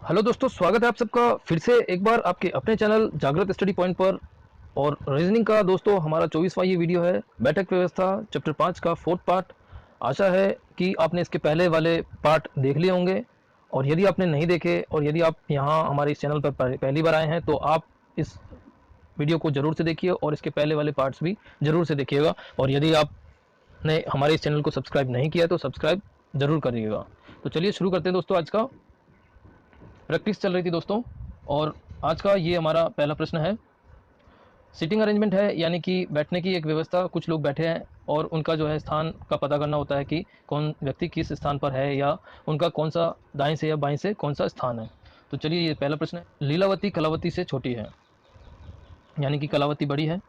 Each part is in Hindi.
हेलो दोस्तों, स्वागत है आप सबका फिर से एक बार आपके अपने चैनल जागृत स्टडी पॉइंट पर। और रीजनिंग का दोस्तों हमारा 24वां ये वीडियो है। बैठक व्यवस्था चैप्टर 5 का 4th पार्ट। आशा है कि आपने इसके पहले वाले पार्ट देख लिए होंगे, और यदि आपने नहीं देखे और यदि आप यहाँ हमारे इस चैनल पर पहली बार आए हैं तो आप इस वीडियो को ज़रूर से देखिए और इसके पहले वाले पार्ट्स भी ज़रूर से देखिएगा। और यदि आपने हमारे इस चैनल को सब्सक्राइब नहीं किया तो सब्सक्राइब ज़रूर करिएगा। तो चलिए शुरू करते हैं दोस्तों। आज का प्रैक्टिस चल रही थी दोस्तों, और आज का ये हमारा पहला प्रश्न है। सिटिंग अरेंजमेंट है, यानी कि बैठने की एक व्यवस्था। कुछ लोग बैठे हैं और उनका जो है स्थान का पता करना होता है कि कौन व्यक्ति किस स्थान पर है, या उनका कौन सा दाएं से या बाएं से कौन सा स्थान है। तो चलिए, ये पहला प्रश्न है। लीलावती कलावती से छोटी है, यानी कि कलावती बड़ी है,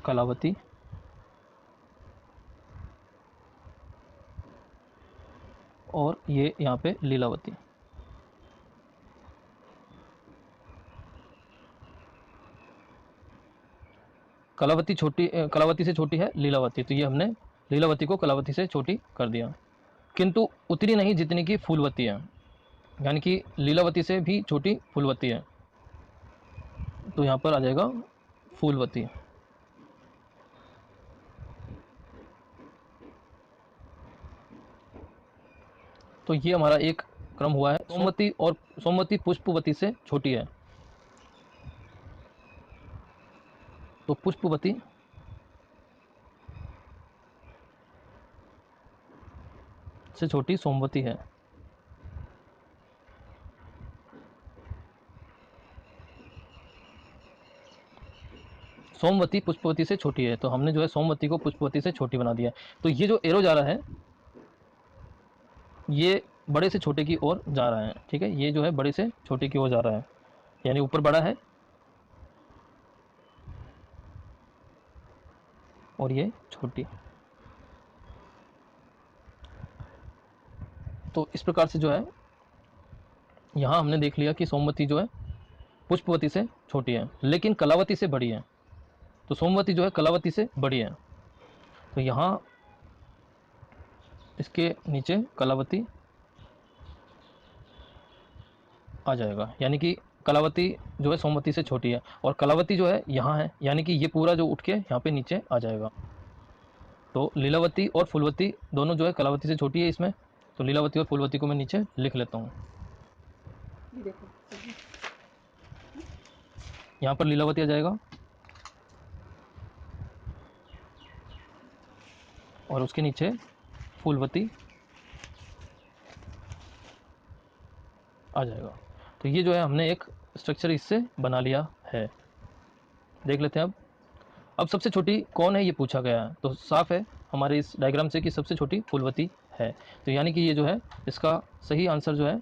कलावती और ये यहाँ पे लीलावती। कलावती से छोटी है लीलावती, तो ये हमने लीलावती को कलावती से छोटी कर दिया। किंतु उतनी नहीं जितनी की फूलवती है, यानी कि लीलावती से भी छोटी फूलवती है, तो यहाँ पर आ जाएगा फूलवती। तो ये हमारा एक क्रम हुआ है। सोमवती और सोमवती पुष्पवती से छोटी है, तो पुष्पवती से छोटी सोमवती है। सोमवती पुष्पवती से छोटी है, तो हमने जो है सोमवती को पुष्पवती से छोटी बना दिया। तो ये जो एरो जा रहा है ये बड़े से छोटे की ओर जा रहा है, ठीक है। ये जो है बड़े से छोटे की ओर जा रहा है, यानी ऊपर बड़ा है और ये छोटी। तो इस प्रकार से जो है यहाँ हमने देख लिया कि सोमवती जो है पुष्पवती से छोटी है लेकिन कलावती से बड़ी है। तो सोमवती जो है कलावती से बड़ी है, तो यहाँ इसके नीचे कलावती आ जाएगा, यानी कि कलावती जो है सोमवती से छोटी है और कलावती जो है यहाँ है, यानी कि ये पूरा जो उठ के यहाँ पे नीचे आ जाएगा। तो लीलावती और फूलवती दोनों जो है कलावती से छोटी है इसमें, तो लीलावती और फूलवती को मैं नीचे लिख लेता हूँ। यहाँ पर लीलावती आ जाएगा और उसके नीचे फूलवती आ जाएगा। तो ये जो है हमने एक स्ट्रक्चर इससे बना लिया है। देख लेते हैं अब सबसे छोटी कौन है ये पूछा गया है, तो साफ है हमारे इस डायग्राम से कि सबसे छोटी फूलवती है। तो यानी कि ये जो है इसका सही आंसर जो है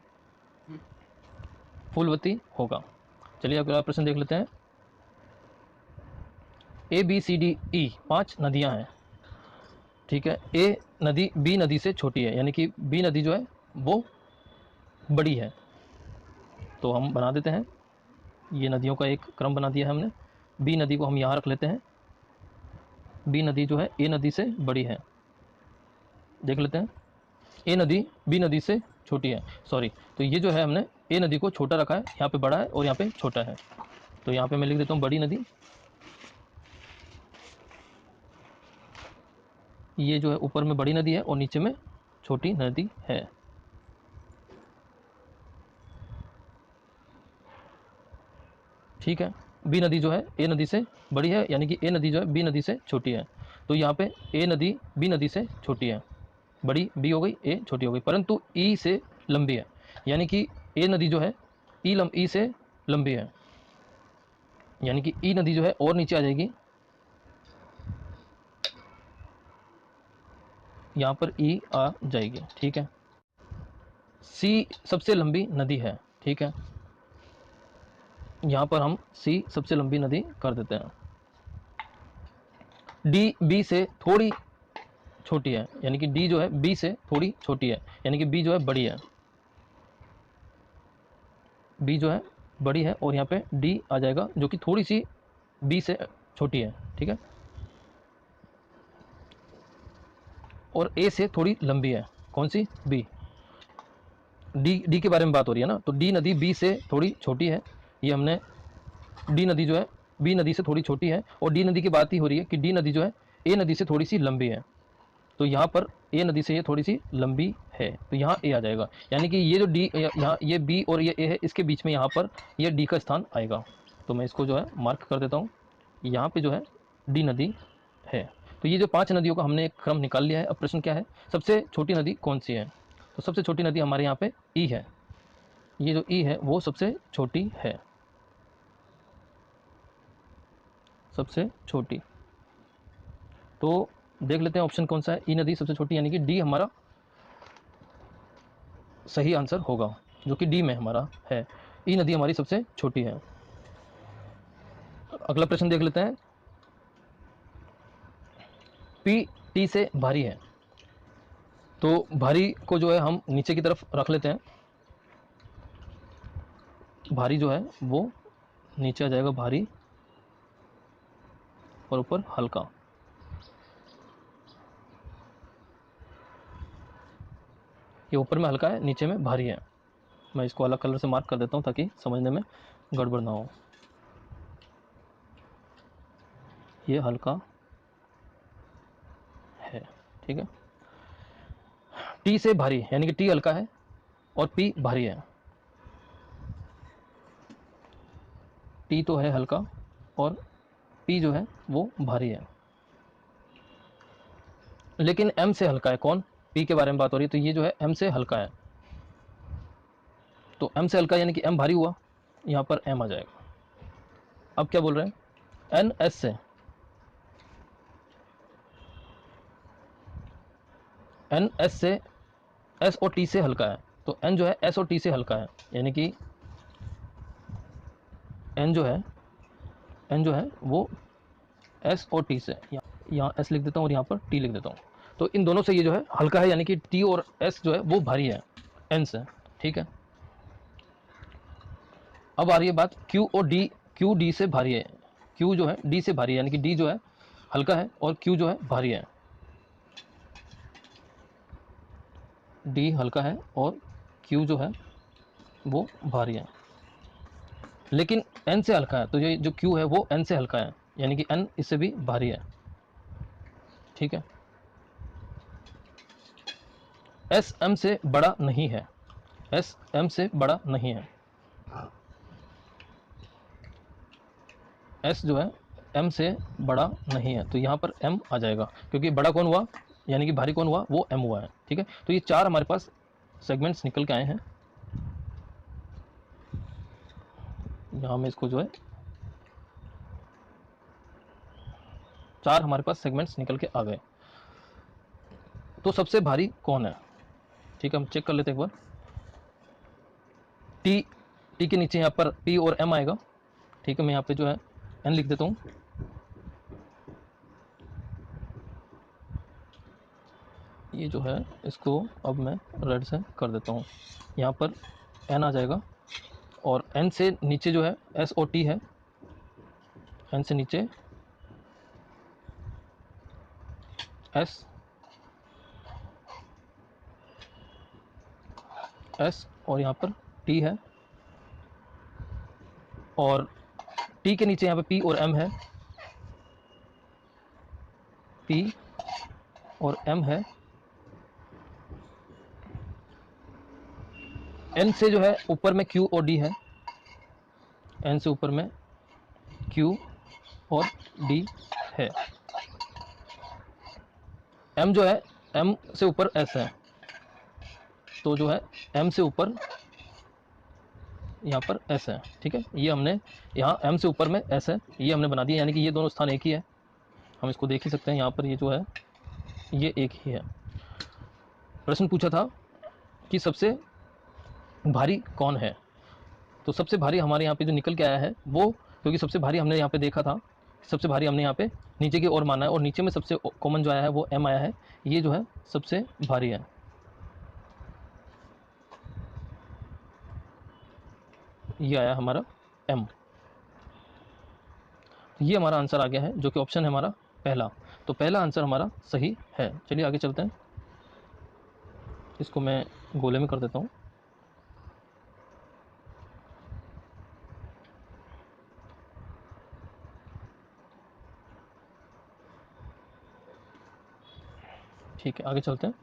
फूलवती होगा। चलिए अगला प्रश्न देख लेते हैं। A B C D E 5 नदियां हैं, ठीक है। ए नदी बी नदी से छोटी है, यानी कि बी नदी जो है वो बड़ी है। तो हम बना देते हैं, ये नदियों का एक क्रम बना दिया है हमने। बी नदी को हम यहाँ रख लेते हैं। बी नदी जो है ए नदी से बड़ी है। देख लेते हैं, ए नदी बी नदी से छोटी है, सॉरी। तो ये जो है हमने ए नदी को छोटा रखा है, यहाँ पे बड़ा है और यहाँ पे छोटा है। तो यहाँ पे मैं लिख देता हूँ बड़ी नदी। ये जो है ऊपर में बड़ी नदी है और नीचे में छोटी नदी है। ठीक है, बी नदी जो है ए नदी से बड़ी है, यानी कि ए नदी जो है बी नदी से छोटी है। तो यहाँ पे ए नदी बी नदी से छोटी है, बड़ी बी हो गई, ए छोटी हो गई, परंतु ई से लंबी है, यानी कि ए नदी जो है ई से लंबी है, यानी कि ई नदी जो है और नीचे आ जाएगी। यहाँ पर ई आ जाएगी, ठीक है। सी सबसे लंबी नदी है, ठीक है। यहाँ पर हम सी सबसे लंबी नदी कर देते हैं। डी बी से थोड़ी छोटी है, यानी कि डी जो है बी से थोड़ी छोटी है, यानी कि बी जो है बड़ी है। बी जो है बड़ी है और यहाँ पे डी आ जाएगा जो कि थोड़ी सी बी से छोटी है, ठीक है। और ए से थोड़ी लंबी है, कौन सी? बी। डी के बारे में बात हो रही है ना, तो डी नदी बी से थोड़ी छोटी है। ये हमने डी नदी जो है बी नदी से थोड़ी छोटी है, और डी नदी की बात ही हो रही है कि डी नदी जो है ए नदी से थोड़ी सी लंबी है। तो यहाँ पर ए नदी से ये थोड़ी सी लंबी है, तो यहाँ ए आ जाएगा। यानी कि ये जो डी, यहाँ ये बी और ये ए है, इसके बीच में यहाँ पर ये डी का स्थान आएगा। तो मैं इसको जो है मार्क कर देता हूँ, यहाँ पे जो है डी नदी है। तो ये जो 5 नदियों का हमने एक क्रम निकाल लिया है। अब प्रश्न क्या है, सबसे छोटी नदी कौन सी है? तो सबसे छोटी नदी हमारे यहाँ पे ई है। ये जो ई है वो सबसे छोटी है, सबसे छोटी। तो देख लेते हैं ऑप्शन कौन सा है, ई नदी सबसे छोटी, यानी कि डी हमारा सही आंसर होगा, जो कि डी में हमारा है। ई नदी हमारी सबसे छोटी है। अगला प्रश्न देख लेते हैं, पी टी से भारी है। तो भारी को जो है हम नीचे की तरफ रख लेते हैं, भारी जो है वो नीचे आ जाएगा, भारी और ऊपर हल्का। ये ऊपर में हल्का है, नीचे में भारी है। मैं इसको अलग कलर से मार्क कर देता हूँ ताकि समझने में गड़बड़ ना हो। ये हल्का है, ठीक है। टी से भारी यानी कि टी हल्का है और पी भारी है। टी तो है हल्का और पी जो है वो भारी है, लेकिन एम से हल्का है। कौन? पी के बारे में बात हो रही है, तो ये जो है एम से हल्का है। तो एम से हल्का यानी कि एम भारी हुआ, यहाँ पर एम आ जाएगा। अब क्या बोल रहे हैं, एन एस से, एन एस से, एस और टी से हल्का है। तो एन जो है एस और टी से हल्का है, यानी कि एन जो है वो एस और टी से, यहाँ एस लिख देता हूँ और यहाँ पर टी लिख देता हूँ। तो इन दोनों से ये जो है हल्का है, यानी कि टी और एस जो है वो भारी है एन से, ठीक है। अब आ रही है बात क्यू और डी। क्यू डी से भारी है, क्यू जो है डी से भारी है, यानी कि डी जो है हल्का है और क्यू जो है भारी है। डी हल्का है और क्यू जो है वो भारी है, लेकिन एन से हल्का है। तो ये जो क्यू है वो एन से हल्का है, यानी कि एन इससे भी भारी है, ठीक है। एस एम से बड़ा नहीं है, एस एम से बड़ा नहीं है। एस जो है एम से बड़ा नहीं है, तो यहाँ पर एम आ जाएगा, क्योंकि बड़ा कौन हुआ, यानी कि भारी कौन हुआ, वो एम हुआ है, ठीक है। तो ये 4 हमारे पास सेगमेंट्स निकल के आए हैं। यहाँ में इसको जो है 4 हमारे पास सेगमेंट्स निकल के आ गए। तो सबसे भारी कौन है, ठीक है, हम चेक कर लेते हैं एक बार। टी के नीचे यहाँ पर पी और एम आएगा, ठीक है। मैं यहाँ पे जो है एन लिख देता हूँ। ये जो है इसको अब मैं रेड से कर देता हूँ, यहाँ पर एन आ जाएगा। और एन से नीचे जो है एस ओ टी है, एन से नीचे एस, एस और यहाँ पर टी है, और टी के नीचे यहाँ पे पी और एम है, पी और एम है। एन से जो है ऊपर में क्यू और डी है, एन से ऊपर में क्यू और डी है। एम जो है एम से ऊपर एस है, तो जो है एम से ऊपर यहाँ पर एस है, ठीक है। ये हमने यहाँ एम से ऊपर में एस है, ये हमने बना दिया, यानी कि ये दोनों स्थान एक ही है। हम इसको देख ही सकते हैं, यहाँ पर ये जो है ये एक ही है। प्रश्न पूछा था कि सबसे भारी कौन है, तो सबसे भारी हमारे यहाँ पे जो निकल के आया है वो, क्योंकि सबसे भारी हमने यहाँ पे देखा था, सबसे भारी हमने यहाँ पे नीचे की ओर माना है, और नीचे में सबसे कॉमन जो आया है वो एम आया है। ये जो है सबसे भारी है, ये आया हमारा एम। ये हमारा आंसर आ गया है, जो कि ऑप्शन है हमारा पहला। तो पहला आंसर हमारा सही है। चलिए आगे चलते हैं। इसको मैं गोले में कर देता हूँ। ठीक है, आगे चलते हैं।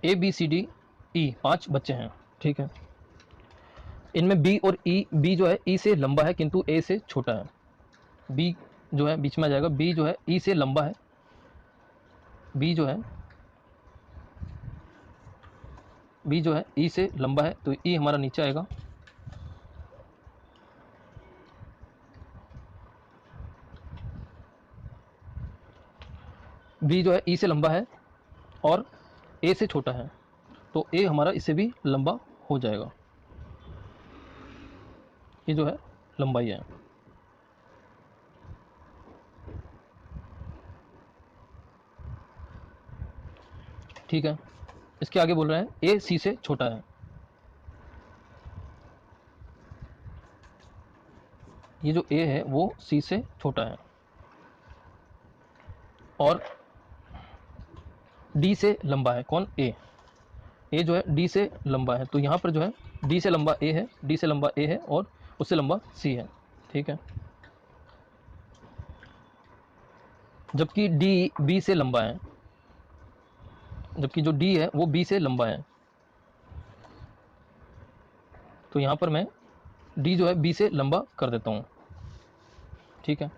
A B C D E 5 बच्चे हैं, ठीक है। इनमें बी और ई, बी जो है ई से लंबा है किंतु ए से छोटा है। बी जो है बीच में आ जाएगा, बी जो है ई से लंबा है, बी जो है ई से लंबा है, तो ई हमारा नीचे आएगा। बी जो है ई से लंबा है और ए से छोटा है, तो ए हमारा इससे भी लंबा हो जाएगा। ये जो है लंबाई है। ठीक है, इसके आगे बोल रहे हैं ए सी से छोटा है। ये जो ए है वो सी से छोटा है और डी से लंबा है। कौन? ए जो है डी से लंबा है, तो यहाँ पर जो है डी से लंबा ए है, डी से लंबा ए है और उससे लंबा सी है। ठीक है, जबकि डी बी से लंबा है, जबकि जो डी है वो बी से लंबा है, तो यहाँ पर मैं डी जो है बी से लंबा कर देता हूँ। ठीक है,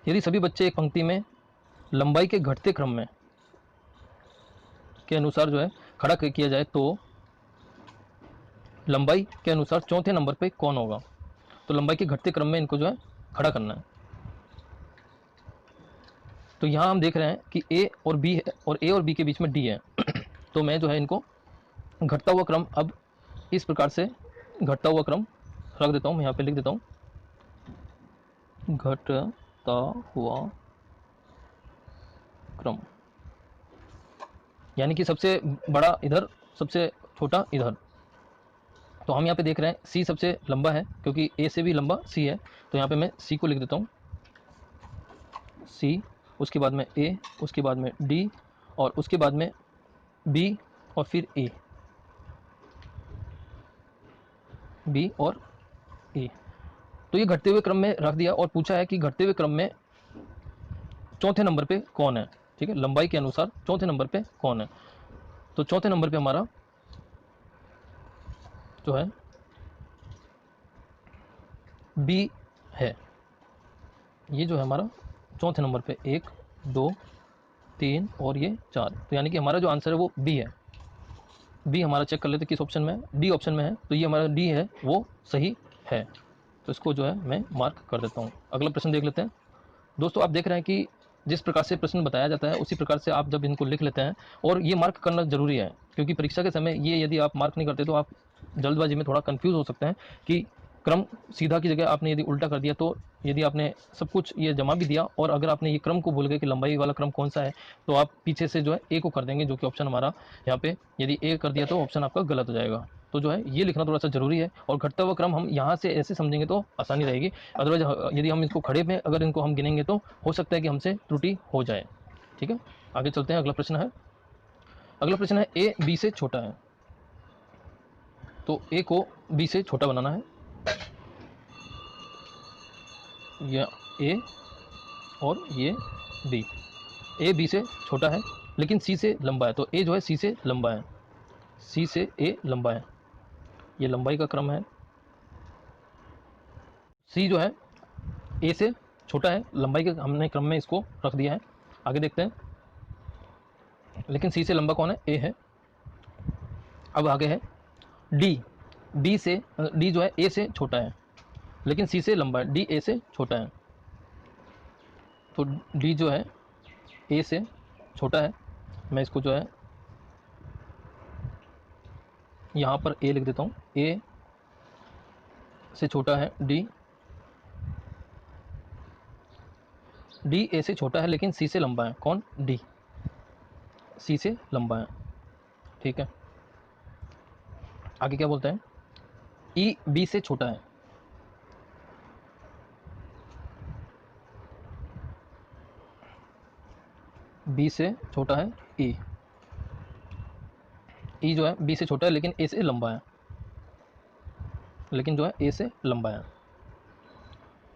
यदि सभी बच्चे एक पंक्ति में लंबाई के घटते क्रम में के अनुसार जो है खड़ा किया जाए तो लंबाई के अनुसार चौथे नंबर पे कौन होगा? तो लंबाई के घटते क्रम में इनको जो है खड़ा करना है। तो यहाँ हम देख रहे हैं कि ए और बी है और ए और बी के बीच में डी है तो मैं जो है इनको घटता हुआ क्रम अब इस प्रकार से घटता हुआ क्रम रख देता हूँ। मैं यहाँ पे लिख देता हूँ घटता हुआ क्रम, यानी कि सबसे बड़ा इधर, सबसे छोटा इधर। तो हम यहाँ पे देख रहे हैं सी सबसे लंबा है क्योंकि ए से भी लंबा सी है, तो यहाँ पे मैं सी को लिख देता हूँ सी, उसके बाद में ए, उसके बाद में डी और उसके बाद में बी और फिर ए, बी और ए। तो ये घटते हुए क्रम में रख दिया और पूछा है कि घटते हुए क्रम में चौथे नंबर पे कौन है। ठीक है, लंबाई के अनुसार चौथे नंबर पे कौन है? तो चौथे नंबर पे हमारा जो है बी है। ये जो है हमारा चौथे नंबर पे 1 2 3 और ये 4, तो यानी कि हमारा जो आंसर है वो बी है। बी हमारा चेक कर लेते किस ऑप्शन में है, डी ऑप्शन में है, तो ये हमारा डी है वो सही है। तो इसको जो है मैं मार्क कर देता हूँ। अगला प्रश्न देख लेते हैं। दोस्तों आप देख रहे हैं कि जिस प्रकार से प्रश्न बताया जाता है उसी प्रकार से आप जब इनको लिख लेते हैं, और ये मार्क करना जरूरी है क्योंकि परीक्षा के समय ये यदि आप मार्क नहीं करते तो आप जल्दबाजी में थोड़ा कंफ्यूज हो सकते हैं कि क्रम सीधा की जगह आपने यदि उल्टा कर दिया, तो यदि आपने सब कुछ ये जमा भी दिया और अगर आपने ये क्रम को भूल गए कि लंबाई वाला क्रम कौन सा है, तो आप पीछे से जो है ए को कर देंगे, जो कि ऑप्शन हमारा यहाँ पे यदि ए कर दिया तो ऑप्शन आपका गलत हो जाएगा। तो जो है ये लिखना थोड़ा सा जरूरी है, और घटता हुआ क्रम हम यहाँ से ऐसे समझेंगे तो आसानी रहेगी। अदरवाइज यदि हम इसको खड़े में अगर इनको हम गिनेंगे तो हो सकता है कि हमसे त्रुटि हो जाए। ठीक है, आगे चलते हैं। अगला प्रश्न है ए बी से छोटा है, तो ए को बी से छोटा बनाना है, या ए और ये बी। ए बी से छोटा है लेकिन सी से लंबा है, तो ए जो है सी से लंबा है, सी से ए लंबा है, ये लंबाई का क्रम है। सी जो है ए से छोटा है, लंबाई के हमने क्रम में इसको रख दिया है। आगे देखते हैं, लेकिन सी से लंबा कौन है? ए है। अब आगे है डी, डी जो है ए से छोटा है लेकिन सी से लंबा है, डी ए से छोटा है, तो डी जो है ए से छोटा है। मैं इसको जो है यहाँ पर ए लिख देता हूँ, ए से छोटा है डी, डी ए से छोटा है लेकिन सी से लंबा है। कौन? डी सी से लंबा है। ठीक है, आगे क्या बोलते हैं? ई बी से छोटा है, बी से छोटा है ई, ई जो है बी से छोटा है लेकिन ए से लंबा है, लेकिन जो है ए से लंबा है।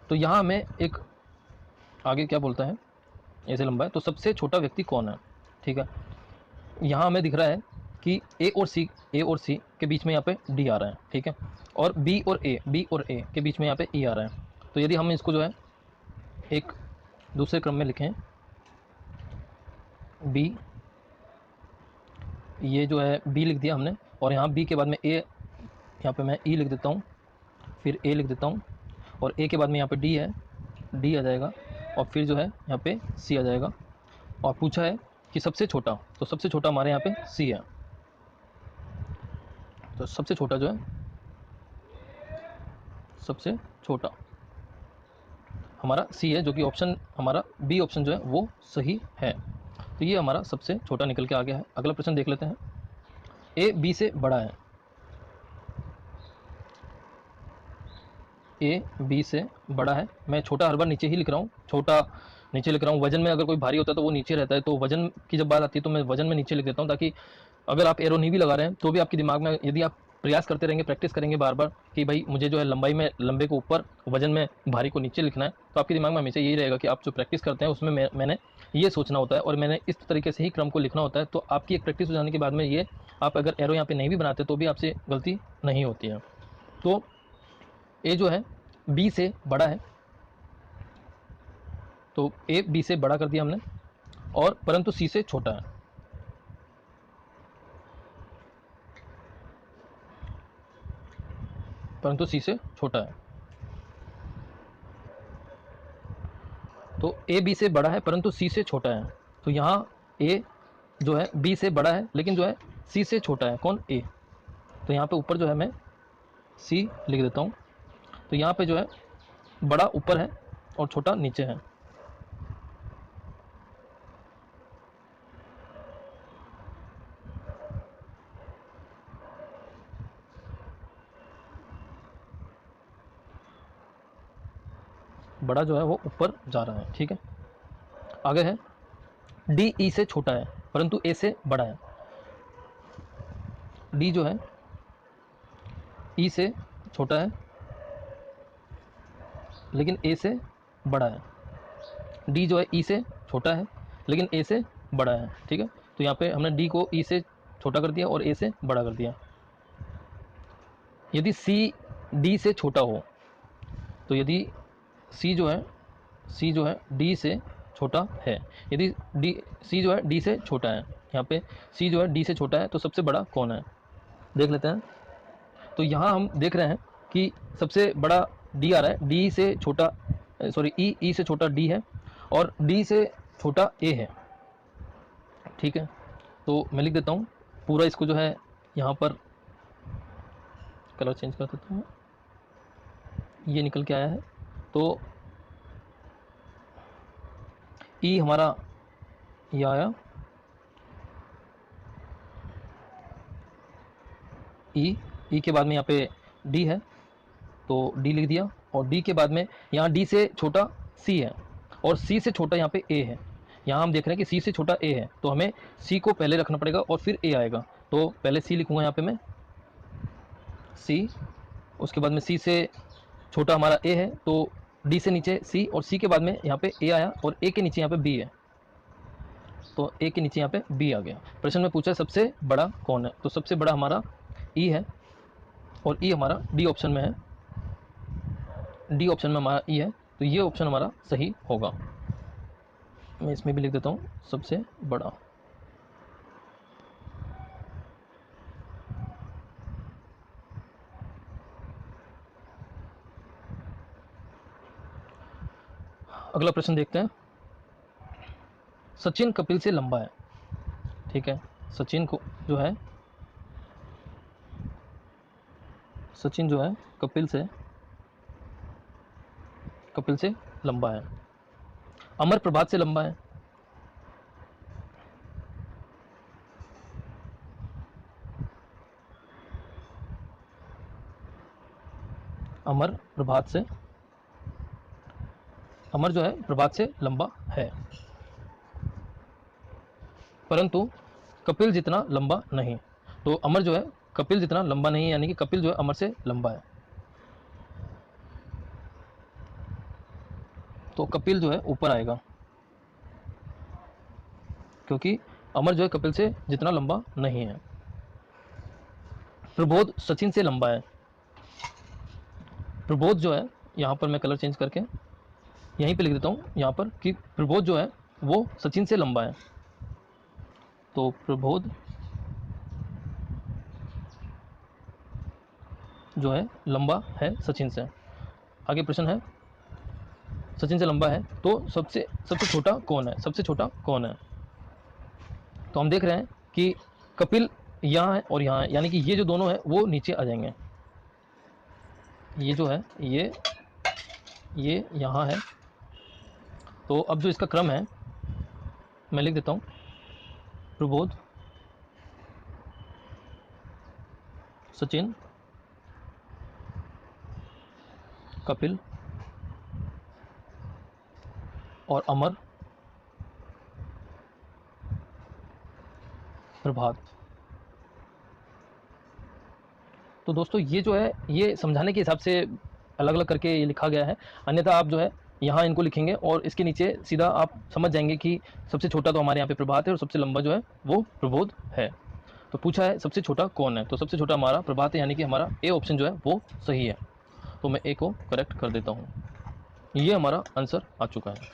तो यहाँ हमें एक आगे क्या बोलता है, ए से लंबा है, तो सबसे छोटा व्यक्ति कौन है, ठीक है। यहाँ हमें दिख रहा है कि ए और सी के बीच में यहाँ पे डी आ रहा है, ठीक है, और बी और ए के बीच में यहाँ पे ई आ रहा है। तो यदि हम इसको जो है एक दूसरे क्रम में लिखें, बी, ये जो है बी लिख दिया हमने, और यहाँ बी के बाद में ए, यहाँ पे मैं ई लिख देता हूँ, फिर ए लिख देता हूँ, और ए के बाद में यहाँ पे डी है, डी आ जाएगा, और फिर जो है यहाँ पे सी आ जाएगा। और पूछा है कि सबसे छोटा, तो सबसे छोटा हमारे यहाँ पे सी है। तो सबसे छोटा जो है, सबसे छोटा हमारा सी है, जो कि ऑप्शन हमारा बी ऑप्शन जो है वो सही है। तो ये हमारा सबसे छोटा निकल के आ गया है। अगला प्रश्न देख लेते हैं। ए बी से बड़ा है, ए बी से बड़ा है। मैं छोटा हर बार नीचे ही लिख रहा हूँ, छोटा नीचे लिख रहा हूँ। वजन में अगर कोई भारी होता है तो वो नीचे रहता है, तो वजन की जब बात आती है तो मैं वजन में नीचे लिख देता हूँ, ताकि अगर आप एरो नहीं भी लगा रहे हैं तो भी आपके दिमाग में, यदि आप प्रयास करते रहेंगे, प्रैक्टिस करेंगे बार बार कि भाई मुझे जो है लंबाई में लंबे को ऊपर, वजन में भारी को नीचे लिखना है, तो आपके दिमाग में हमेशा यही रहेगा कि आप जो प्रैक्टिस करते हैं उसमें मैंने ये सोचना होता है और मैंने इस तरीके से ही क्रम को लिखना होता है। तो आपकी एक प्रैक्टिस हो जाने के बाद में ये आप अगर एरो यहाँ पे नहीं भी बनाते तो भी आपसे गलती नहीं होती है। तो ए जो है बी से बड़ा है, तो ए बी से बड़ा कर दिया हमने, और परंतु सी से छोटा है। परंतु सी से छोटा है। तो ए बी से बड़ा है परंतु सी से छोटा है। तो यहाँ ए जो है बी से बड़ा है लेकिन जो है सी से छोटा है। कौन? ए। तो यहाँ पे ऊपर जो है मैं सी लिख देता हूँ। तो यहाँ पे जो है बड़ा ऊपर है और छोटा नीचे है। बड़ा जो है वो ऊपर जा रहा है, ठीक है। आगे है डी ई से छोटा है परंतु ए से बड़ा है। डी जो है ई से छोटा है लेकिन ए से बड़ा है। डी जो है ई से छोटा है लेकिन ए से बड़ा है, ठीक है। तो यहाँ पे हमने डी को ई से छोटा कर दिया और ए से बड़ा कर दिया। यदि सी डी से छोटा हो, तो यदि सी जो है डी से छोटा है, यदि सी जो है डी से छोटा है, यहाँ पे सी जो है डी से छोटा है, तो सबसे बड़ा कौन है देख लेते हैं। तो यहाँ हम देख रहे हैं कि सबसे बड़ा डी आ रहा है, डी से छोटा, सॉरी ई से छोटा डी है और डी से छोटा ए है, ठीक है। तो मैं लिख देता हूँ पूरा इसको जो है, यहाँ पर कलर चेंज कर देता हूँ, ये निकल के आया है। तो ई हमारा ये आया, ई के बाद में यहाँ पे डी है तो डी लिख दिया, और डी के बाद में यहाँ डी से छोटा सी है और सी से छोटा यहाँ पे ए है। यहाँ हम देख रहे हैं कि सी से छोटा ए है, तो हमें सी को पहले रखना पड़ेगा और फिर ए आएगा। तो पहले सी लिखूँगा यहाँ पे मैं, सी, उसके बाद में सी से छोटा हमारा ए है तो डी से नीचे सी, और सी के बाद में यहाँ पे ए आया और ए के नीचे यहाँ पे बी है, तो ए के नीचे यहाँ पे बी आ गया। प्रश्न में पूछा सबसे बड़ा कौन है, तो सबसे बड़ा हमारा ई है और ई हमारा डी ऑप्शन में है, डी ऑप्शन में हमारा ई है, तो ये ऑप्शन हमारा सही होगा। मैं इसमें भी लिख देता हूँ सबसे बड़ा। अगला प्रश्न देखते हैं। सचिन कपिल से लंबा है, ठीक है। सचिन को जो है, सचिन जो है कपिल से लंबा है। अमर प्रभात से लंबा है। अमर जो है प्रभात से लंबा है। परंतु कपिल जितना लंबा नहीं। तो अमर जो है कपिल जितना लंबा नहीं है, यानी कि कपिल जो है अमर से लंबा है। तो कपिल जो है ऊपर आएगा, क्योंकि अमर जो है कपिल से जितना लंबा नहीं है। प्रबोध सचिन से लंबा है। प्रबोध जो है, यहाँ पर मैं कलर चेंज करके यहीं पे लिख देता हूँ यहाँ पर कि प्रबोध जो है वो सचिन से लंबा है। तो प्रबोध जो है लंबा है सचिन से। आगे प्रश्न है, सचिन से लंबा है तो सबसे छोटा कौन है? सबसे छोटा कौन है? तो हम देख रहे हैं कि कपिल यहाँ है और यहाँ है, यानी कि ये जो दोनों है वो नीचे आ जाएंगे। ये जो है ये यहाँ है। तो अब जो इसका क्रम है मैं लिख देता हूँ, प्रबोध, सचिन, कपिल और अमर, प्रभात। तो दोस्तों ये जो है ये समझाने के हिसाब से अलग अलग करके ये लिखा गया है, अन्यथा आप जो है यहाँ इनको लिखेंगे और इसके नीचे सीधा आप समझ जाएंगे कि सबसे छोटा तो हमारे यहाँ पे प्रभात है और सबसे लंबा जो है वो प्रबोध है। तो पूछा है सबसे छोटा कौन है, तो सबसे छोटा हमारा प्रभात है, यानी कि हमारा ए ऑप्शन जो है वो सही है। तो मैं ए को करेक्ट कर देता हूँ, ये हमारा आंसर आ चुका है।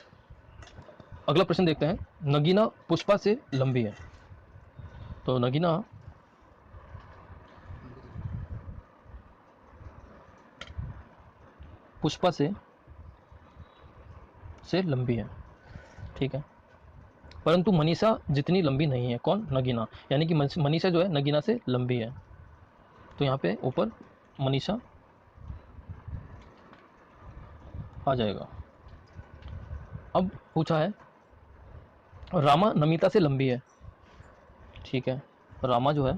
अगला प्रश्न देखते हैं, नगीना पुष्पा से लंबी है। तो नगीना पुष्पा से लंबी है, ठीक है, परंतु मनीषा जितनी लंबी नहीं है। कौन? नगीना, यानी कि मनीषा जो है नगीना से लंबी है। तो यहाँ पे ऊपर मनीषा आ जाएगा। अब पूछा है रामा नमिता से लंबी है, ठीक है, रामा जो है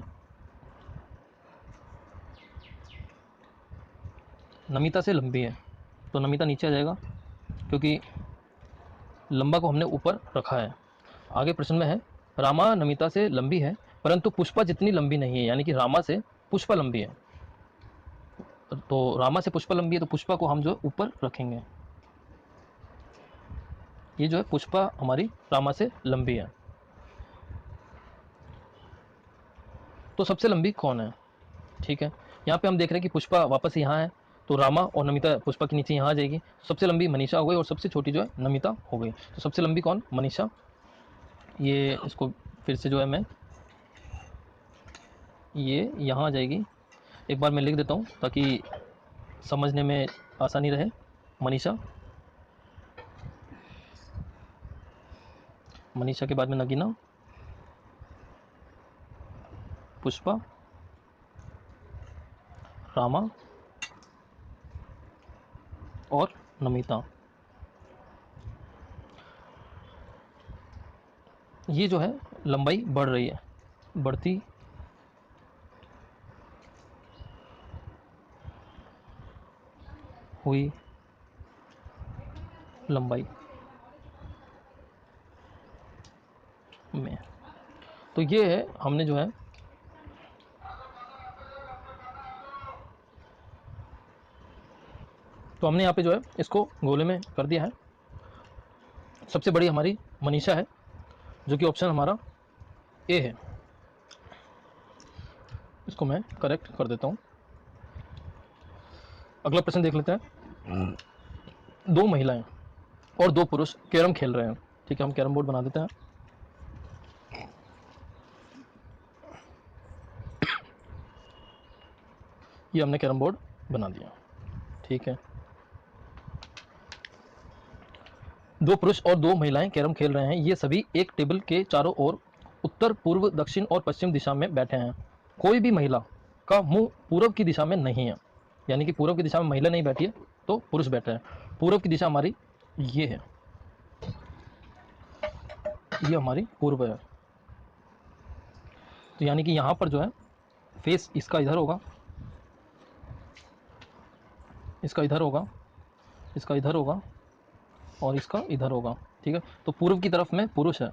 नमिता से लंबी है। तो नमिता नीचे आ जाएगा क्योंकि लंबा को हमने ऊपर रखा है। आगे प्रश्न में है, रामा नमिता से लंबी है परंतु पुष्पा जितनी लंबी नहीं है, यानी कि रामा से पुष्पा लंबी है। तो रामा से पुष्पा लंबी है तो पुष्पा को हम जो ऊपर रखेंगे। ये जो है पुष्पा हमारी रामा से लंबी है। तो सबसे लंबी कौन है? ठीक है, यहाँ पे हम देख रहे हैं कि पुष्पा वापस यहाँ है, तो रामा और नमिता पुष्पा के नीचे यहाँ आ जाएगी। सबसे लंबी मनीषा हो गई और सबसे छोटी जो है नमिता हो गई। तो सबसे लंबी कौन? मनीषा। ये इसको फिर से जो है मैं ये यहाँ आ जाएगी। एक बार मैं लिख देता हूँ ताकि समझने में आसानी रहे। मनीषा, मनीषा के बाद में नगीना, पुष्पा, रामा और नमिता। ये जो है लंबाई बढ़ रही है, बढ़ती हुई लंबाई में। तो ये है हमने जो है तो हमने यहाँ पे जो है इसको गोले में कर दिया है। सबसे बड़ी हमारी मनीषा है जो कि ऑप्शन हमारा ए है। इसको मैं करेक्ट कर देता हूँ। अगला प्रश्न देख लेते हैं, दो महिलाएं और दो पुरुष कैरम खेल रहे हैं, ठीक है, हम कैरम बोर्ड बना देते हैं। ये हमने कैरम बोर्ड बना दिया, ठीक है। दो पुरुष और दो महिलाएं कैरम खेल रहे हैं। ये सभी एक टेबल के चारों ओर उत्तर, पूर्व, दक्षिण और पश्चिम दिशा में बैठे हैं। कोई भी महिला का मुंह पूर्व की दिशा में नहीं है, यानी कि पूर्व की दिशा में महिला नहीं बैठी है तो पुरुष बैठे हैं। पूर्व की दिशा हमारी ये है, ये हमारी पूर्व है। तो यानी कि यहाँ पर जो है फेस इसका इधर होगा, इसका इधर होगा, इसका इधर होगा और इसका इधर होगा, ठीक है। तो पूर्व की तरफ में पुरुष है,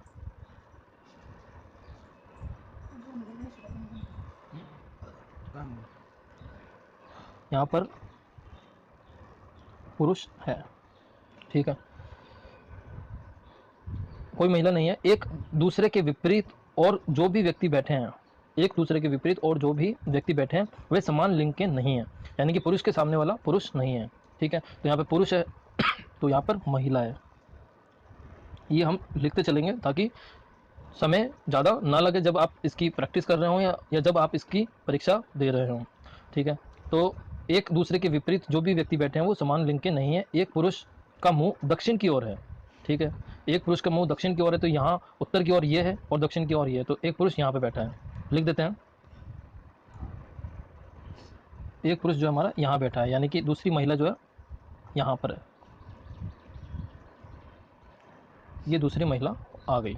यहाँ पर पुरुष है, ठीक है, कोई महिला नहीं है। एक दूसरे के विपरीत और जो भी व्यक्ति बैठे हैं, एक दूसरे के विपरीत और जो भी व्यक्ति बैठे हैं वे समान लिंग के नहीं हैं, यानी कि पुरुष के सामने वाला पुरुष नहीं है, ठीक है। तो यहाँ पे पुरुष है तो यहाँ पर महिला है। ये हम लिखते चलेंगे ताकि समय ज़्यादा ना लगे जब आप इसकी प्रैक्टिस कर रहे हो या जब आप इसकी परीक्षा दे रहे हो, ठीक है। तो एक दूसरे के विपरीत जो भी व्यक्ति बैठे हैं वो समान लिंग के नहीं है। एक पुरुष का मुंह दक्षिण की ओर है, ठीक है, एक पुरुष का मुंह दक्षिण की ओर है, तो यहाँ उत्तर की ओर ये है और दक्षिण की ओर ये है, तो एक पुरुष यहाँ पे बैठा है, लिख देते हैं। एक पुरुष जो हमारा यहाँ बैठा है, यानी कि दूसरी महिला जो है यहाँ पर है, ये दूसरी महिला आ गई।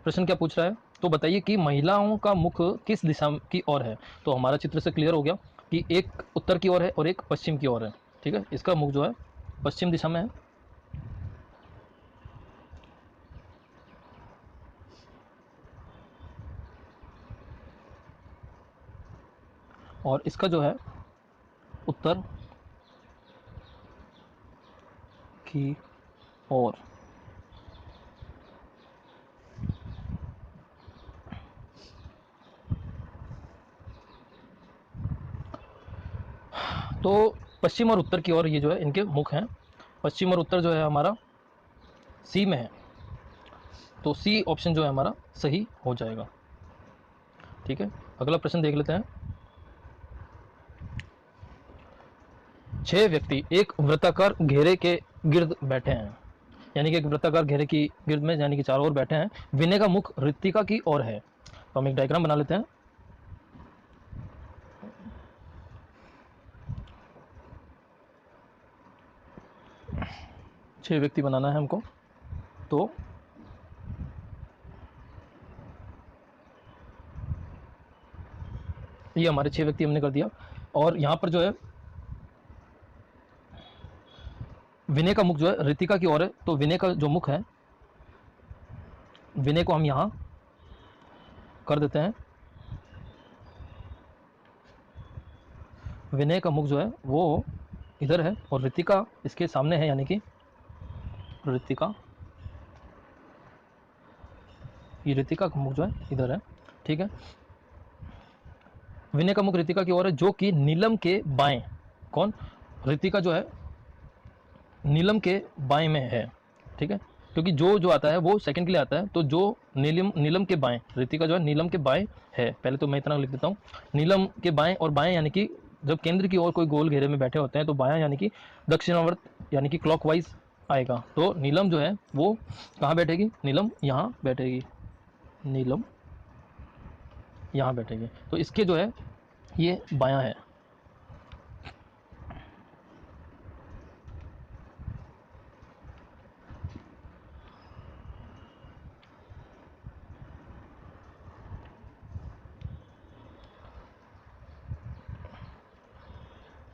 प्रश्न क्या पूछ रहा है, तो बताइए कि महिलाओं का मुख किस दिशा की ओर है। तो हमारा चित्र से क्लियर हो गया कि एक उत्तर की ओर है और एक पश्चिम की ओर है, ठीक है, इसका मुख जो है पश्चिम दिशा में है। और इसका जो है उत्तर की ओर। तो पश्चिम और उत्तर की ओर ये जो है इनके मुख हैं। पश्चिम और उत्तर जो है हमारा सी में है, तो सी ऑप्शन जो है हमारा सही हो जाएगा, ठीक है। अगला प्रश्न देख लेते हैं। 6 व्यक्ति एक वृत्ताकार घेरे के गिर्द बैठे हैं, यानी कि एक वृत्ताकार घेरे की गिर्द में, यानी कि चारों ओर बैठे हैं। विनय का मुख ऋतिका की ओर है, तो हम एक डायग्राम बना लेते हैं। छह व्यक्ति बनाना है हमको, तो ये हमारे 6 व्यक्ति हमने कर दिया। और यहाँ पर जो है विनय का मुख जो है ऋतिका की ओर है, तो विनय का जो मुख है, विनय को हम यहाँ कर देते हैं। विनय का मुख जो है वो इधर है और ऋतिका इसके सामने है, यानी कि ऋतिका, ये ऋतिका का मुख जो है इधर है, ठीक है। विनय का मुख ऋतिका की ओर है, जो कि नीलम के बाएं, कौन, ऋतिका जो है नीलम के बाएं में है, ठीक है, क्योंकि जो आता है वो सेकंड के लिए आता है, तो जो नीलम के बाएं, ऋतिका जो है नीलम के बाएं है। पहले तो मैं इतना लिख देता हूँ, नीलम के बाएं, और बाएं यानी कि जब केंद्र की ओर कोई गोल घेरे में बैठे होते हैं तो बायां यानी कि दक्षिणावर्त, यानी कि क्लॉकवाइज आएगा। तो नीलम जो है वो कहाँ बैठेगी, नीलम यहाँ बैठेगी, नीलम यहाँ बैठेगी, तो इसके जो है ये बायां है।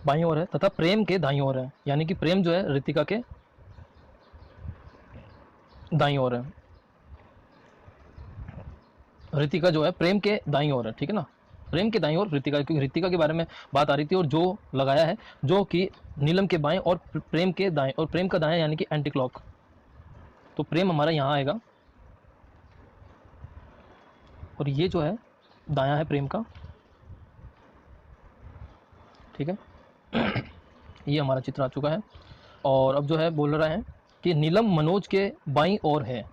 बाईं ओर है तथा प्रेम के दाईं ओर है, यानी कि प्रेम जो है ऋतिका के दाईं ओर है, ऋतिका जो है प्रेम के दाईं ओर है, ठीक है ना, प्रेम के दाईं ओर ऋतिका, क्योंकि ऋतिका के बारे में बात आ रही थी। और जो लगाया है जो कि नीलम के बाएं और प्रेम के दाएं, और प्रेम का दाएं यानी कि एंटी क्लॉक, तो प्रेम हमारा यहाँ आएगा और ये जो है दायां है प्रेम का, ठीक है। ये हमारा चित्र आ चुका है। और अब जो है बोल रहा है कि नीलम मनोज के बाईं ओर है,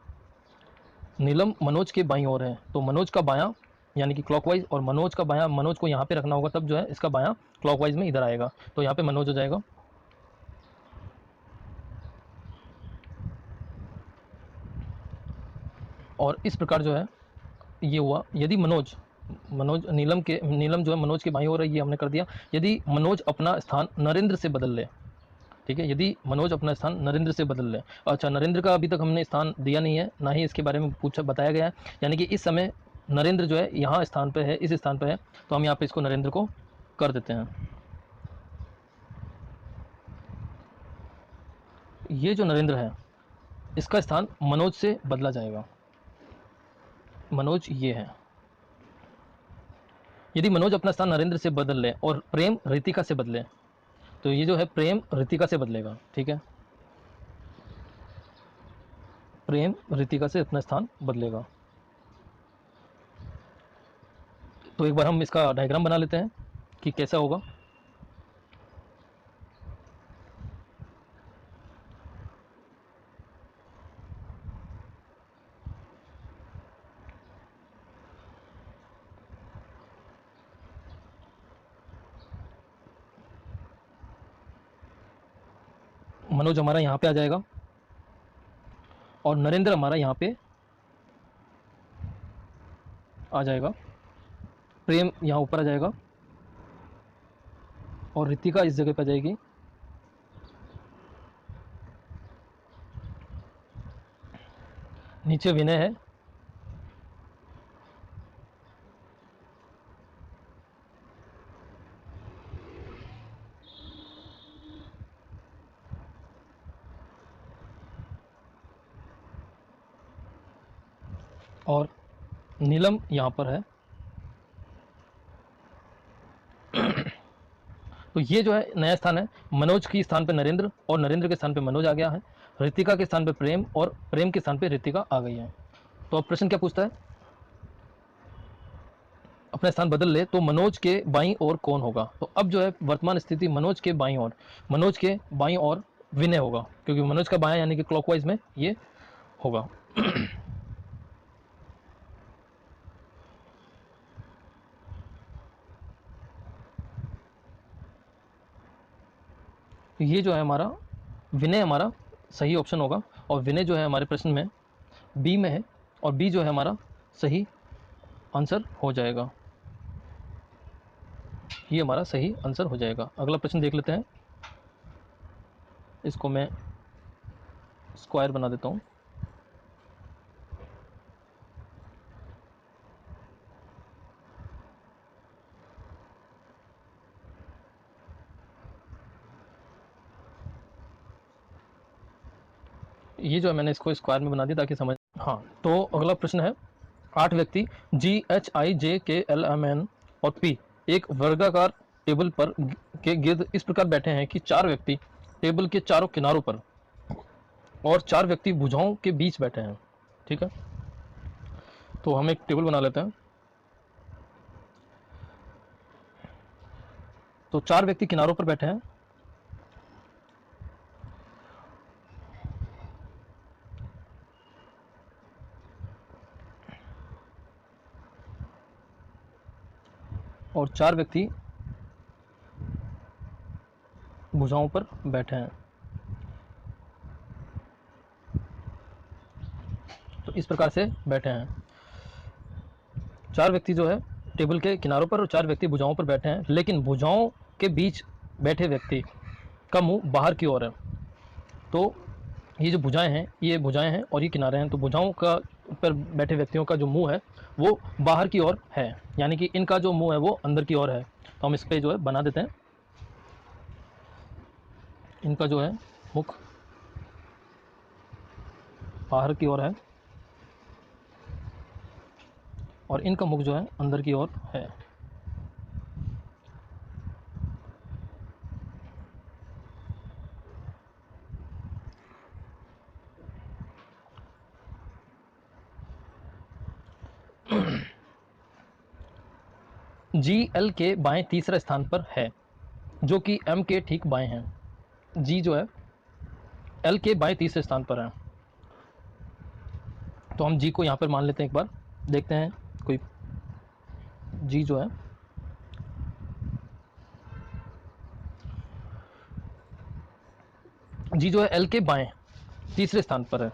नीलम मनोज के बाईं ओर है, तो मनोज का बायां यानी कि क्लॉकवाइज, और मनोज का बायां, मनोज को यहाँ पे रखना होगा, तब जो है इसका बायां क्लॉकवाइज में इधर आएगा, तो यहाँ पे मनोज हो जाएगा। और इस प्रकार जो है ये हुआ। यदि मनोज नीलम जो है मनोज के बाईं ओर है, ये हमने कर दिया। यदि मनोज अपना स्थान नरेंद्र से बदल ले, ठीक है, यदि मनोज अपना स्थान नरेंद्र से बदल ले, अच्छा नरेंद्र का अभी तक हमने स्थान दिया नहीं है, ना ही इसके बारे में बताया गया है, यानी कि इस समय नरेंद्र जो है यहाँ स्थान पे है, इस स्थान पे है, तो हम यहाँ पे इसको नरेंद्र को कर देते हैं। ये जो नरेंद्र है इसका स्थान मनोज से बदला जाएगा, मनोज ये है, यदि मनोज अपना स्थान नरेंद्र से बदल ले और प्रेम रितिका से बदले, तो ये जो है प्रेम रितिका से बदलेगा, ठीक है, प्रेम रितिका से अपना स्थान बदलेगा। तो एक बार हम इसका डायग्राम बना लेते हैं कि कैसा होगा। मनोज हमारा यहाँ पे आ जाएगा और नरेंद्र हमारा यहाँ पे आ जाएगा, प्रेम यहाँ ऊपर आ जाएगा और रितिका इस जगह पे आ जाएगी। नीचे विनय है और नीलम यहाँ पर है। तो ये जो है नया स्थान है, मनोज के स्थान पे नरेंद्र और नरेंद्र के स्थान पे मनोज आ गया है, रितिका के स्थान पे प्रेम और प्रेम के स्थान पे रितिका आ गई है। तो अब प्रश्न क्या पूछता है, अपना स्थान बदल ले तो मनोज के बाईं ओर कौन होगा। तो अब जो है वर्तमान स्थिति मनोज के बाईं ओर विनय होगा, क्योंकि मनोज का बायां यानी कि क्लॉकवाइज में ये होगा। तो ये जो है हमारा विनय हमारा सही ऑप्शन होगा, और विनय जो है हमारे प्रश्न में बी में है, और बी जो है हमारा सही आंसर हो जाएगा, ये हमारा सही आंसर हो जाएगा। अगला प्रश्न देख लेते हैं, इसको मैं स्क्वायर बना देता हूँ। ये जो है मैंने इसको स्क्वायर में बना दिया ताकि समझ। हाँ, तो अगला प्रश्न है, 8 व्यक्ति GHIJKLMN और P एक वर्गाकार टेबल पर के गिर्द इस प्रकार बैठे हैं कि 4 व्यक्ति टेबल के चारों किनारों पर और 4 व्यक्ति भुजाओं के बीच बैठे हैं, ठीक है। तो हम एक टेबल बना लेते हैं। तो 4 व्यक्ति किनारों पर बैठे हैं और 4 व्यक्ति भुजाओं पर बैठे हैं। तो इस प्रकार से बैठे हैं, 4 व्यक्ति जो है टेबल के किनारों पर और 4 व्यक्ति भुजाओं पर बैठे हैं, लेकिन भुजाओं के बीच बैठे व्यक्ति का मुंह बाहर की ओर है। तो ये जो भुजाएं हैं, ये भुजाएं हैं और ये किनारे हैं, तो भुजाओं का पर बैठे व्यक्तियों का जो मुंह है वो बाहर की ओर है, यानी कि इनका जो मुंह है वो अंदर की ओर है। तो हम इस पे जो है बना देते हैं, इनका जो है मुख बाहर की ओर है और इनका मुख जो है अंदर की ओर है। GL के बाएं तीसरे स्थान पर है, जो कि M के ठीक बाएं हैं। G जो है L के बाएं तीसरे स्थान पर है, तो हम G को यहाँ पर मान लेते हैं। एक बार देखते हैं कोई G जो है G जो है L के बाएं तीसरे स्थान पर है।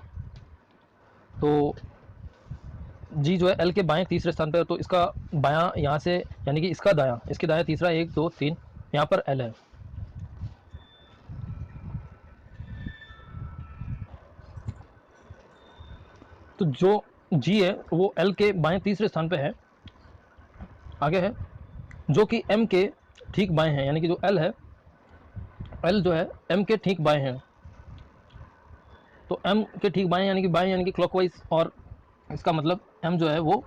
तो G जो है L के बाएं तीसरे स्थान पर है, तो इसका बायां यहाँ से यानी कि इसका दायां, इसके दायां तीसरा 1 2 3 यहाँ पर L है। तो जो G है वो L के बाएं तीसरे स्थान पे है। आगे है जो कि M के ठीक बाएं है, यानी कि जो L है, L जो है M के ठीक बाएं है। तो M के ठीक बाएं यानी कि बाएं यानी कि क्लॉकवाइज, और इसका मतलब M जो है वो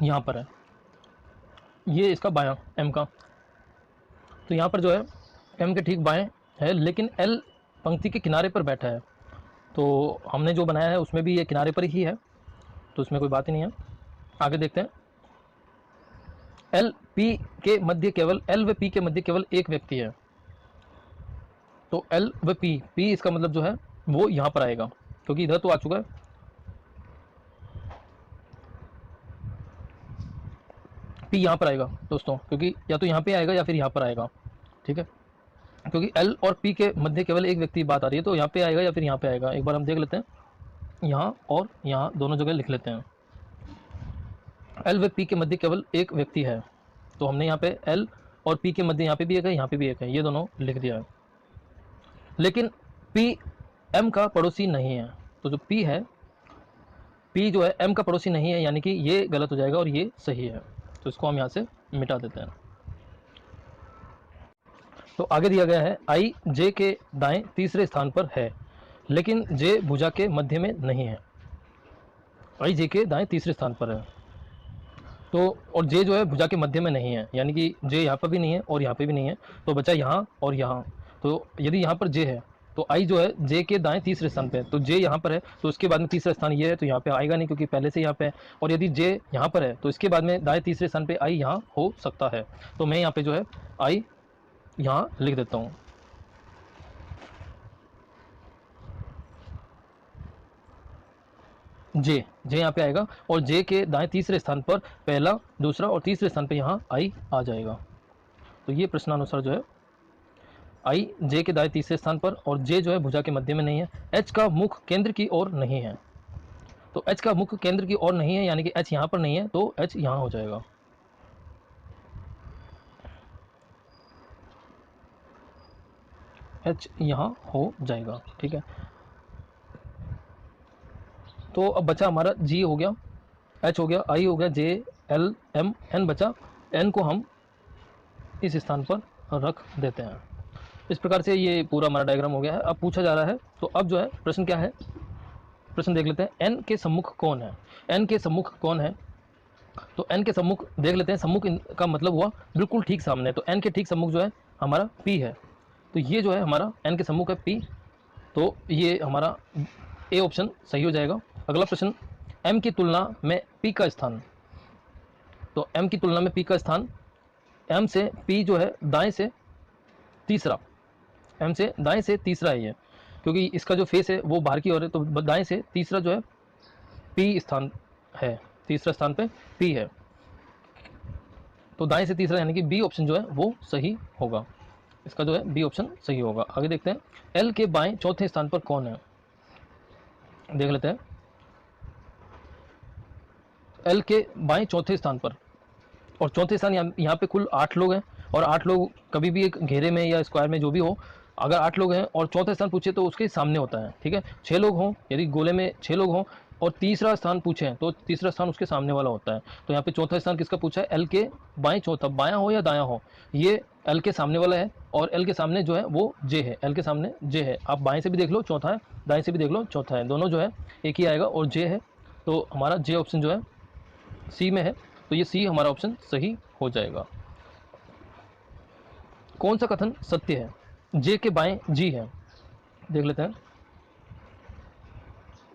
यहाँ पर है। ये इसका बायां एम का, तो यहाँ पर जो है एम के ठीक बाएं है, लेकिन एल पंक्ति के किनारे पर बैठा है। तो हमने जो बनाया है उसमें भी ये किनारे पर ही है, तो उसमें कोई बात ही नहीं है। आगे देखते हैं। एल पी के मध्य केवल एल व पी के मध्य केवल एक व्यक्ति है। तो एल व पी इसका मतलब जो है वो यहाँ पर आएगा, क्योंकि इधर तो आ चुका है। पी यहाँ पर आएगा दोस्तों, क्योंकि या तो यहाँ पे आएगा या फिर यहाँ पर आएगा, ठीक है। क्योंकि एल और पी के मध्य केवल एक व्यक्ति बात आ रही है, तो यहाँ पे आएगा या फिर यहाँ पे आएगा। एक बार हम देख लेते हैं, यहाँ और यहाँ दोनों जगह लिख लेते हैं। एल व पी के मध्य केवल एक व्यक्ति है, तो हमने यहाँ पे एल और पी के मध्य यहाँ पे भी एक है, यहाँ पे भी एक है, ये दोनों लिख दिया है। लेकिन पी एम का पड़ोसी नहीं है, तो जो पी है, पी जो है एम का पड़ोसी नहीं है, यानी कि ये गलत हो जाएगा और ये सही है, तो इसको हम यहाँ से मिटा देते हैं। तो आगे दिया गया है आई जे के दाएं तीसरे स्थान पर है, लेकिन जे भुजा के मध्य में नहीं है। आई जे के दाएं तीसरे स्थान पर है, तो और जे जो है भुजा के मध्य में नहीं है, यानी कि जे यहाँ पर भी नहीं है और यहाँ पे भी नहीं है, तो बचा यहाँ और यहाँ। तो यदि यहाँ पर जे है तो आई जो है जे के दाएं तीसरे स्थान पे है, तो जे यहाँ पर है तो उसके बाद में तीसरा स्थान ये है, तो यहाँ पे आएगा नहीं क्योंकि पहले से यहाँ पे है। और यदि जे यहाँ पर है तो इसके बाद में दाएं तीसरे स्थान पे आई यहाँ हो सकता है, तो मैं यहाँ पे जो है आई यहाँ लिख देता हूँ। जे यहाँ पे आएगा और जे के दाएं तीसरे स्थान पर पहला, दूसरा और तीसरे स्थान पे यहाँ आई आ जाएगा। तो ये प्रश्नानुसार जो है आई जे के दाएं तीसरे स्थान पर और जे जो है भुजा के मध्य में नहीं है। एच का मुख केंद्र की ओर नहीं है, तो एच का मुख केंद्र की ओर नहीं है, यानी कि एच यहाँ पर नहीं है, तो एच यहाँ हो जाएगा। एच यहाँ हो जाएगा, ठीक है। तो अब बचा हमारा जी हो गया, एच हो गया, आई हो गया, जे एल एम एन बचा। एन को हम इस स्थान पर रख देते हैं। इस प्रकार से ये पूरा हमारा डायग्राम हो गया है। अब पूछा जा रहा है, तो अब जो है प्रश्न क्या है, प्रश्न देख लेते हैं। एन के सम्मुख कौन है? एन के सम्मुख कौन है? तो एन के सम्मुख देख लेते हैं। सम्मुख का मतलब हुआ बिल्कुल ठीक सामने, तो एन के ठीक सम्मुख जो है हमारा पी है, तो ये जो है हमारा एन के सम्मुख है पी, तो ये हमारा ए ऑप्शन सही हो जाएगा। अगला प्रश्न, एम की तुलना में पी का स्थान। तो एम की तुलना में पी का स्थान, एम से पी जो है दाएं से तीसरा, एम से दाएं से तीसरा है ये, क्योंकि इसका जो फेस है वो बाहर की ओर है, तो दाएं से तीसरा जो है पी स्थान है, तीसरा स्थान पे पी है, तो दाएं से तीसरा यानी कि बी ऑप्शन जो है वो सही होगा। इसका जो है बी ऑप्शन सही होगा। आगे देखते हैं, एल के बाएं चौथे स्थान पर कौन है? देख लेते हैं। एल के बाएं चौथे स्थान पर, और चौथे स्थान यहाँ पे कुल 8 लोग हैं, और 8 लोग कभी भी एक घेरे में या स्क्वायर में जो भी हो, अगर 8 लोग हैं और चौथा स्थान पूछे तो उसके सामने होता है, ठीक है। 6 लोग हों, यदि गोले में 6 लोग हों और तीसरा स्थान पूछे तो तीसरा स्थान उसके सामने वाला होता है। तो यहाँ पे चौथा स्थान किसका पूछा है? एल के बाएं चौथा, बायां हो या दायां हो, ये एल के सामने वाला है, और एल के सामने जो है वो जे है, एल के सामने जे है। आप बाएं से भी देख लो चौथा है, दाएं से भी देख लो चौथा है, दोनों जो है एक ही आएगा और जे है, तो हमारा जे ऑप्शन जो है सी में है, तो ये सी हमारा ऑप्शन सही हो जाएगा। कौन सा कथन सत्य है? जे के बाएं जी है, देख लेते हैं।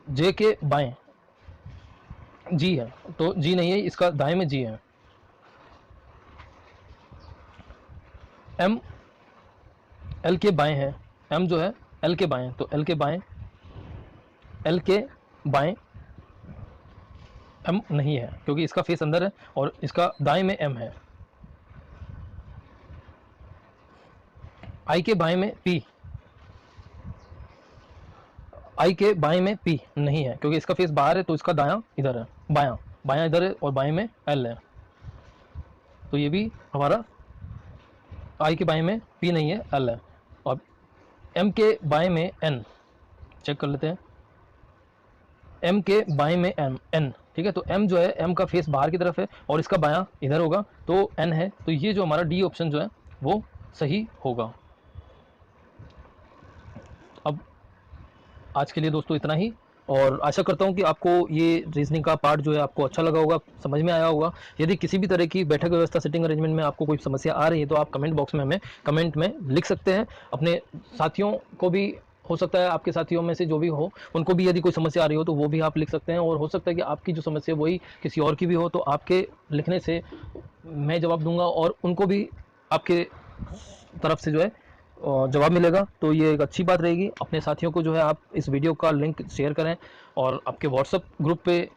जे के बाएं जी है, तो जी नहीं है, इसका दाएं में जी है। एम एल के बाएं है, एम जो है एल के बाएं, तो एल के बाएं, एल के बाएं एम नहीं है, क्योंकि इसका फेस अंदर है और इसका दाएं में एम है। आई के बाएं में पी, आई के बाएं में पी नहीं है, क्योंकि इसका फेस बाहर है, तो इसका दायां इधर है, बायां बायां इधर है, और बाएं में एल है, तो ये भी हमारा आई के बाएं में पी नहीं है, एल है। और एम के बाएं में एन, चेक कर लेते हैं। एम के बाएं में एम एन, ठीक है, तो एम जो है, एम का फेस बाहर की तरफ है और इसका बायां इधर होगा, तो एन है, तो ये जो हमारा डी ऑप्शन जो है वो सही होगा। अब आज के लिए दोस्तों इतना ही। और आशा करता हूँ कि आपको ये रीजनिंग का पार्ट जो है आपको अच्छा लगा होगा, समझ में आया होगा। यदि किसी भी तरह की बैठक व्यवस्था सेटिंग अरेंजमेंट में आपको कोई समस्या आ रही है तो आप कमेंट बॉक्स में हमें कमेंट में लिख सकते हैं। अपने साथियों को भी, हो सकता है आपके साथियों में से जो भी हो उनको भी यदि कोई समस्या आ रही हो तो वो भी आप लिख सकते हैं, और हो सकता है कि आपकी जो समस्या वही किसी और की भी हो, तो आपके लिखने से मैं जवाब दूंगा और उनको भी आपके तरफ से जो है जवाब मिलेगा। तो ये एक अच्छी बात रहेगी। अपने साथियों को जो है आप इस वीडियो का लिंक शेयर करें, और आपके व्हाट्सएप ग्रुप पे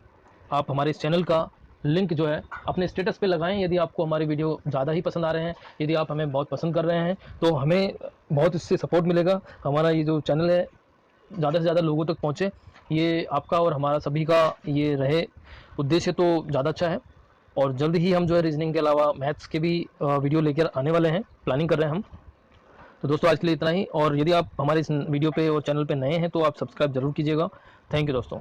आप हमारे इस चैनल का लिंक जो है अपने स्टेटस पे लगाएं। यदि आपको हमारे वीडियो ज़्यादा ही पसंद आ रहे हैं, यदि आप हमें बहुत पसंद कर रहे हैं, तो हमें बहुत इससे सपोर्ट मिलेगा। हमारा ये जो चैनल है ज़्यादा से ज़्यादा लोगों तक पहुँचे, ये आपका और हमारा सभी का ये रहे उद्देश्य तो ज़्यादा अच्छा है। और जल्द ही हम जो है रीजनिंग के अलावा मैथ्स के भी वीडियो लेकर आने वाले हैं, प्लानिंग कर रहे हैं हम। तो दोस्तों आज के लिए इतना ही, और यदि आप हमारे इस वीडियो पे और चैनल पे नए हैं तो आप सब्सक्राइब जरूर कीजिएगा। थैंक यू दोस्तों।